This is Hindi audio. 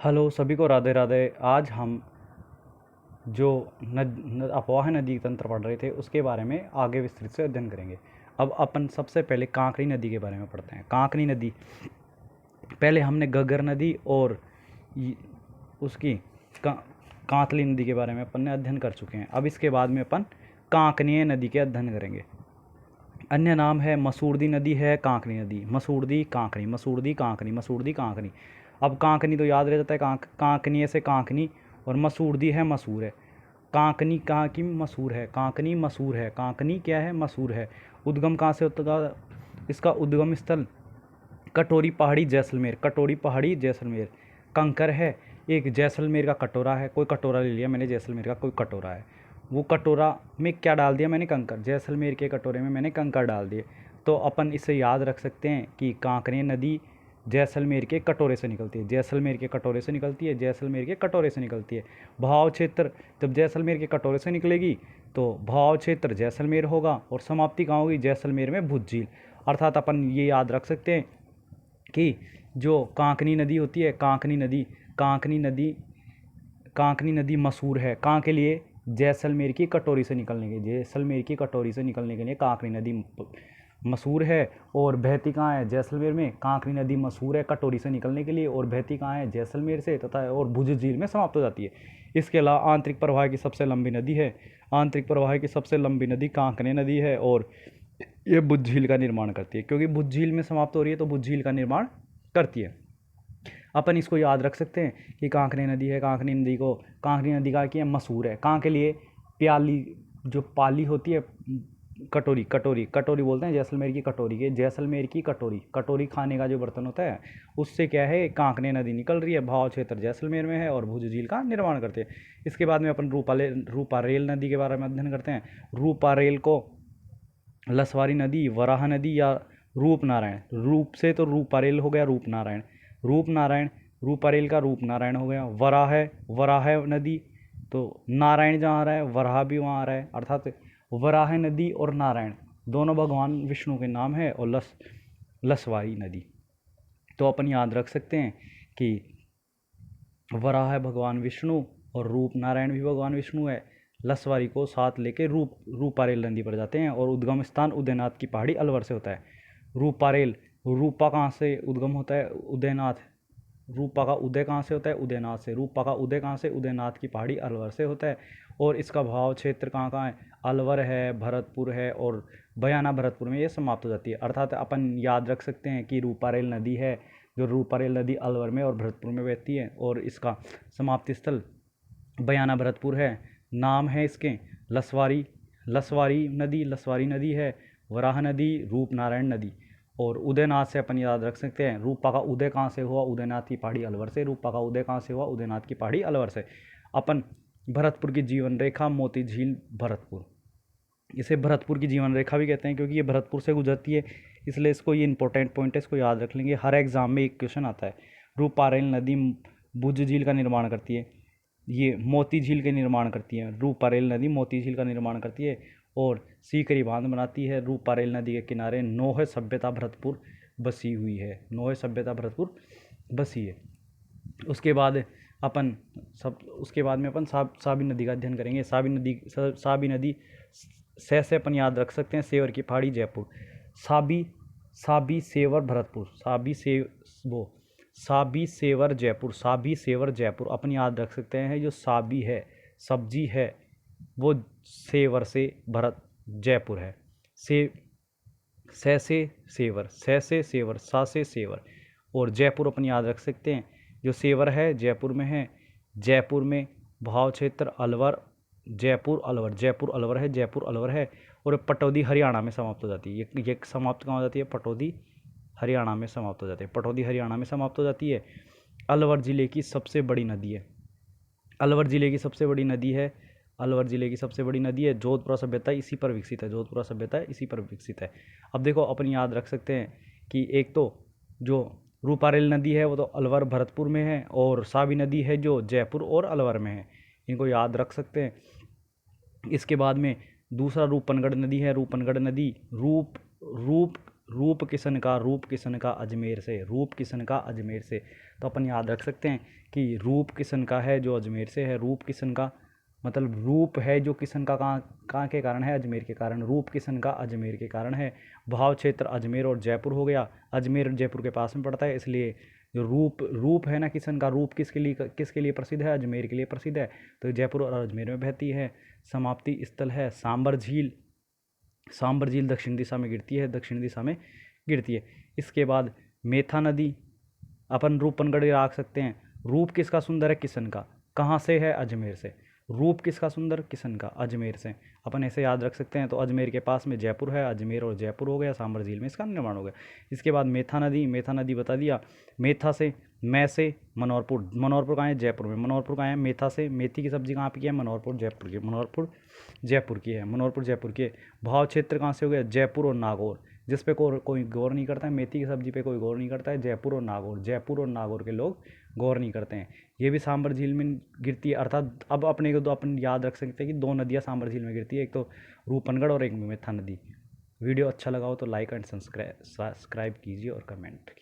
हेलो सभी को राधे राधे। आज हम जो अफवाह नदी तंत्र पढ़ रहे थे उसके बारे में आगे विस्तृत से अध्ययन करेंगे। अब अपन सबसे पहले कांकरी नदी के बारे में पढ़ते हैं। कांकरी नदी, पहले हमने घग्गर नदी और उसकी कांतली नदी के बारे में अपन ने अध्ययन कर चुके हैं। अब इसके बाद में अपन कांकनीय नदी के अध्ययन करेंगे। अन्य नाम है मसूरदी नदी है कांकरी नदी, मसूरदी कांकरी, मसूरदी कांकरी, मसूरदी कांकरी। अब कांकनी तो याद रह जाता है, कांकनीय से कांकनी, और मसूरदी है मसूर है। कांकनी कहाँ की मसूर है, कांकनी मसूर है, कांकनी क्या है, मसूर है। उद्गम कहाँ से होता था, इसका उद्गम स्थल कटोरी पहाड़ी जैसलमेर, कटोरी पहाड़ी जैसलमेर। कंकर है एक, जैसलमेर का कटोरा है, कोई कटोरा ले लिया मैंने, जैसलमेर का कोई कटोरा है, वो कटोरा में क्या डाल दिया मैंने, कंकर। जैसलमेर के कटोरे में मैंने कंकर डाल दिए। तो अपन इसे याद रख सकते हैं कि कांकरी नदी जैसलमेर के कटोरे से निकलती है, जैसलमेर के कटोरे से निकलती है, जैसलमेर के कटोरे से निकलती है। भाव क्षेत्र, जब जैसलमेर के कटोरे से निकलेगी तो भाव क्षेत्र जैसलमेर होगा और समाप्ति कहाँ होगी, जैसलमेर में भुज झील। अर्थात अपन ये याद रख सकते हैं कि जो कांकनी नदी होती है, कांकनी नदी, कांकनी नदी मशहूर है कहाँ के लिए, जैसलमेर की कटोरी से निकलने के, जैसलमेर की कटोरी से निकलने के लिए कांकरी नदी मशहूर है। और बहती कहाँ है, जैसलमेर में। कांकरी नदी मशहूर है कटोरी से निकलने के लिए और बहती कहाँ है, जैसलमेर से, तथा और भुज झील में समाप्त हो जाती है। इसके अलावा आंतरिक प्रवाह की सबसे लंबी नदी है, आंतरिक प्रवाह की सबसे लंबी नदी कांकरी नदी है और ये भुज झील का निर्माण करती है, क्योंकि भुज झील में समाप्त हो रही है तो भुज झील का निर्माण करती है। अपन इसको याद रख सकते हैं कि कांकरी नदी है, कांकरी नदी को, कांकरी नदी का क्या मशहूर है, कहाँ के लिए, प्याली, जो पाली होती है, कटोरी, कटोरी, कटोरी बोलते हैं जैसलमेर की कटोरी के, जैसलमेर की कटोरी, कटोरी खाने का जो बर्तन होता है उससे क्या है, कांकरी नदी निकल रही है, भाव क्षेत्र जैसलमेर में है और भुज झील का निर्माण करते हैं। इसके बाद में अपन रूपारेल नदी के बारे में अध्ययन करते हैं। रूपारेल को लसवारी नदी, वराह नदी या रूप नारायण, रूप से तो रूपारेल हो गया रूप नारायण, रूप नारायण, रूपारेल का रूप नारायण हो गया। वराह है, वराह नदी, तो नारायण जहाँ आ रहा है वराह भी वहाँ आ रहा है, अर्थात वराह नदी और नारायण दोनों भगवान विष्णु के नाम है। और लसवारी नदी, तो अपन याद रख सकते हैं कि वराह है भगवान विष्णु और रूप नारायण भी भगवान विष्णु है। लसवारी को साथ लेके रूपारेल नदी पर जाते हैं और उद्गम स्थान उदयनाथ की पहाड़ी अलवर से होता है। रूपारेल, रूपा कहाँ से उद्गम होता है, उदयनाथ, रूपा का उदय कहाँ से होता है, उदयनाथ से। रूपा का उदय कहाँ से, उदयनाथ की पहाड़ी अलवर से होता है। और इसका भाव क्षेत्र कहाँ कहाँ है, अलवर है, भरतपुर है और बयाना भरतपुर में ये समाप्त हो जाती है। अर्थात अपन याद रख सकते हैं कि रूपारेल नदी है, जो रूपारेल नदी अलवर में और भरतपुर में बहती है और इसका समाप्ति स्थल बयाना भरतपुर है। नाम है इसके लसवारी, लसवारी नदी, लसवारी नदी है, वराह नदी, रूपनारायण नदी। और उदयनाथ से अपन याद रख सकते हैं, रूपा का उदय कहाँ से हुआ, उदयनाथ की पहाड़ी अलवर से। रूपा का उदय कहाँ से हुआ, उदयनाथ की पहाड़ी अलवर से। अपन भरतपुर की जीवन रेखा, मोती झील भरतपुर, इसे भरतपुर की जीवन रेखा भी कहते हैं क्योंकि ये भरतपुर से गुजरती है, इसलिए इसको, ये इंपॉर्टेंट पॉइंट है, इसको याद रख लेंगे। हर एग्जाम में एक क्वेश्चन आता है। रूपारेल नदी भुज झील का निर्माण करती है, ये मोती झील के निर्माण करती है। रूपारेल नदी मोती झील का निर्माण करती है और सीकरी बांध बनाती है। रूपारेल नदी के किनारे नौह सभ्यता भरतपुर बसी हुई है, नौह सभ्यता भरतपुर बसी है। उसके बाद में अपन साबी नदी का अध्ययन करेंगे। साबी नदी से अपन याद रख सकते हैं, सेवर की पहाड़ी जयपुर। साबी, साबी सेवर भरतपुर, साबी सेवर जयपुर, साबी सेवर जयपुर अपन याद रख सकते हैं। जो साबी है, सब्जी है, वो सेवर से भरत जयपुर है। से सेवर, से सेवर, सा से सेवर। और जयपुर अपन याद रख सकते हैं, जो सेवर है जयपुर में है, जयपुर में भाव क्षेत्र अलवर, जयपुर अलवर, जयपुर अलवर है, जयपुर अलवर है। और पटौदी हरियाणा में समाप्त हो जाती है। ये समाप्त कहाँ हो जाती है, पटौदी हरियाणा में समाप्त हो जाती है, पटौदी हरियाणा में समाप्त हो जाती है। अलवर ज़िले की सबसे बड़ी नदी है, अलवर ज़िले की सबसे बड़ी नदी है, अलवर ज़िले की सबसे बड़ी नदी है। जोधपुरा सभ्यता इसी पर विकसित है, जोधपुरा सभ्यता इसी पर विकसित है। अब देखो अपन याद रख सकते हैं कि एक तो जो रूपारेल नदी है वो तो अलवर भरतपुर में है और साबी नदी है जो जयपुर और अलवर में है, इनको याद रख सकते हैं। इसके बाद में दूसरा रूपनगढ़ नदी है, रूपनगढ़ नदी रूप किशन का अजमेर से, रूप किशन का अजमेर से। तो अपन याद रख सकते हैं कि रूप किसन का है जो अजमेर से है। रूप किसन का मतलब रूप है जो किसन का कहाँ के कारण है, अजमेर के कारण। रूप किसन का अजमेर के कारण है। भाव क्षेत्र अजमेर और जयपुर हो गया, अजमेर जयपुर के पास में पड़ता है, इसलिए जो रूप है ना किसन का, रूप किसके लिए प्रसिद्ध है, अजमेर के लिए प्रसिद्ध है, तो जयपुर और अजमेर में बहती है। समाप्ति स्थल है सांबर झील। सांबर झील दक्षिण दिशा में गिरती है, दक्षिण दिशा में गिरती है। इसके बाद मेथा नदी, अपन रूपनगढ़ रख सकते हैं। रूप किसका सुंदर है, किसन का। कहाँ से है, अजमेर से। रूप किसका सुंदर, किसन का, अजमेर से। अपन ऐसे याद रख सकते हैं। तो अजमेर के पास में जयपुर है, अजमेर और जयपुर हो गया, सांबर झील में इसका निर्माण हो गया। इसके बाद मेथा नदी, मेथा नदी बता दिया। मेथा से, मैं से मनौरपुर, मनौरपुर कहाँ है, जयपुर में। मनौरपुर कहाँ है, मेथा से। मेथी की सब्जी कहाँ की है, मनौरपुर जयपुर की। मनौरपुर जयपुर की है, मनौरपुर जयपुर की है। भाव क्षेत्र कहाँ से हो गया, जयपुर और नागौर, जिस पे कोई गौर नहीं करता है। मेथी की सब्जी पे कोई गौर नहीं करता है। जयपुर और नागौर, जयपुर और नागौर के लोग गौर नहीं करते हैं। ये भी सांबर झील में गिरती है। अर्थात अब अपने को तो अपन याद रख सकते हैं कि दो नदियाँ सांबर झील में गिरती है, एक तो रूपनगढ़ और एक मेथा नदी। वीडियो अच्छा लगा हो तो लाइक एंड सब्सक्राइब कीजिए और कमेंट